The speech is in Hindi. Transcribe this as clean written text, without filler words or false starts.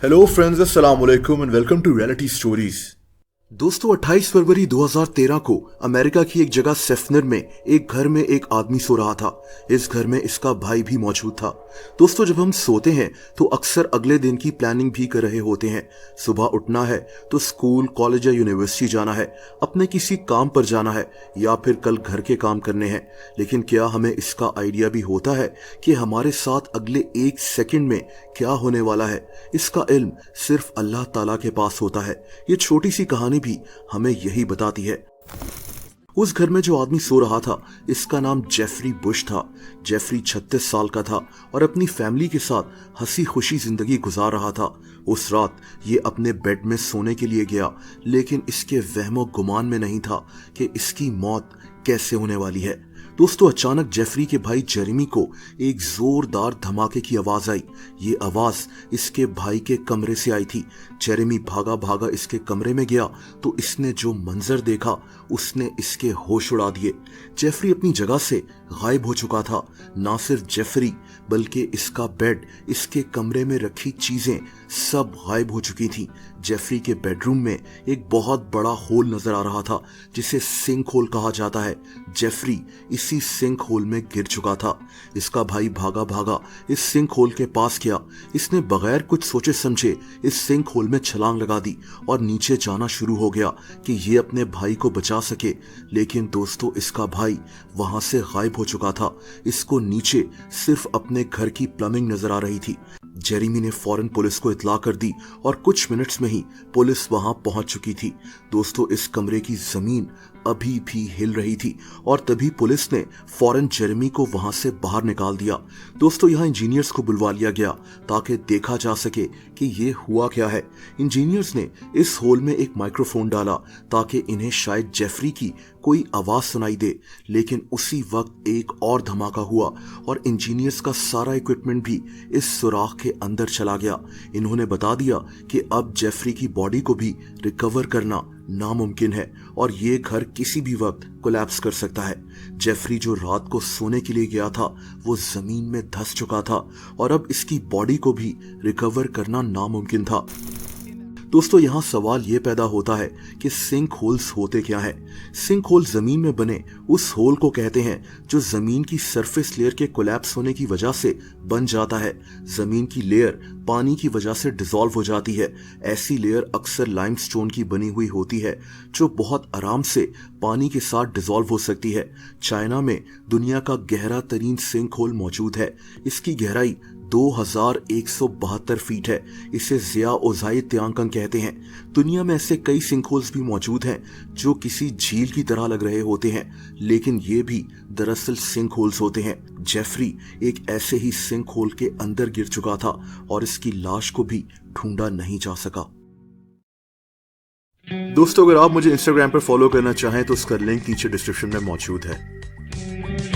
हेलो फ्रेंड्स, अस्सलाम वालेकुम and welcome to reality stories. दोस्तों, 28 फरवरी 2013 को अमेरिका की एक जगह सेफनर में एक घर में एक आदमी सो रहा था। इस घर में इसका भाई भी मौजूद था। दोस्तों, जब हम सोते हैं तो अक्सर अगले दिन की प्लानिंग भी कर रहे होते हैं। सुबह उठना है तो स्कूल, कॉलेज या यूनिवर्सिटी जाना है, अपने किसी काम पर जाना है या फिर कल घर के काम करने हैं। लेकिन क्या हमें इसका आइडिया भी होता है कि हमारे साथ अगले एक सेकंड में क्या होने वाला है? इसका इल्म सिर्फ अल्लाह ताला के पास होता है। ये छोटी सी कहानी भी हमें यही बताती है। उस घर में जो आदमी सो रहा था, इसका नाम जेफरी बुश था। जेफरी 36 साल का था और अपनी फैमिली के साथ हंसी खुशी जिंदगी गुजार रहा था। उस रात ये अपने बेड में सोने के लिए गया, लेकिन इसके वहमो गुमान में नहीं था कि इसकी मौत कैसे होने वाली है। दोस्तों, अचानक जेफरी के भाई जेरेमी को एक जोरदार धमाके की आवाज आई। ये आवाज इसके भाई के कमरे से आई थी। जेरेमी भागा भागा इसके कमरे में गया तो इसने जो मंजर देखा उसने इसके होश उड़ा दिए। जेफरी अपनी जगह से गायब हो चुका था। ना सिर्फ जेफरी बल्कि इसका बेड, इसके कमरे में रखी चीजें सब गायब हो चुकी थी। जेफरी के बेडरूम में एक बहुत बड़ा होल नजर आ रहा था जिसे सिंक होल कहा जाता है। जेफरी इसी सिंक होल में गिर चुका था। इसका भाई भागा भागा इस सिंक होल के पास गया। इसने बगैर कुछ सोचे समझे इस सिंक होल में छलांग लगा दी और नीचे जाना शुरू हो गया कि ये अपने भाई को बचा सके। लेकिन दोस्तों, इसका भाई वहां से गायब हो चुका था। इसको नीचे सिर्फ अपने घर की प्लम्बिंग नजर आ रही थी। जेरेमी ने फौरन पुलिस को इत्तला कर दी और कुछ मिनट्स में ही पुलिस वहां पहुंच चुकी थी। दोस्तों, इस कमरे की जमीन अभी भी हिल रही थी और तभी पुलिस ने फौरन जेरेमी को वहां से बाहर निकाल दिया। दोस्तों, यहाँ इंजीनियर्स को बुलवा लिया गया ताकि देखा जा सके कि ये हुआ क्या है। इंजीनियर्स ने इस होल में एक माइक्रोफोन डाला ताकि इन्हें शायद जेफरी की कोई आवाज सुनाई दे। लेकिन उसी वक्त एक और धमाका हुआ और इंजीनियर्स का सारा इक्विपमेंट भी इस सुराख के अंदर चला गया। इन्होंने बता दिया कि अब जेफरी की बॉडी को भी रिकवर करना नामुमकिन है और ये घर किसी भी वक्त कोलैप्स कर सकता है। जेफरी जो रात को सोने के लिए गया था वो जमीन में धंस चुका था और अब इसकी बॉडी को भी रिकवर करना नामुमकिन था। दोस्तों, यहाँ सवाल ये पैदा होता है कि सिंक होल्स होते क्या है? सिंक होल जमीन में बने उस होल को कहते हैं जो जमीन की सरफेस लेयर के कोलैप्स होने की वजह से बन जाता है। जमीन की लेयर पानी की वजह से डिसॉल्व हो जाती है। ऐसी लेयर अक्सर लाइमस्टोन की बनी हुई होती है जो बहुत आराम से पानी के साथ डिसॉल्व हो सकती है। चाइना में दुनिया का गहरा तरीन सिंक होल मौजूद है। इसकी गहराई 2172 फीट है। इसे जिया ओजाई त्यांकन कहते हैं। दुनिया में ऐसे कई सिंक होल्स भी मौजूद हैं जो किसी झील की तरह लग रहे होते हैं, लेकिन ये भी दरअसल सिंक होल्स होते हैं। जेफरी एक ऐसे ही सिंक होल के अंदर गिर चुका था और इसकी लाश को भी ढूंढा नहीं जा सका। दोस्तों, अगर आप मुझे इंस्टाग्राम पर फॉलो करना चाहें तो उसका लिंक नीचे डिस्क्रिप्शन में मौजूद है।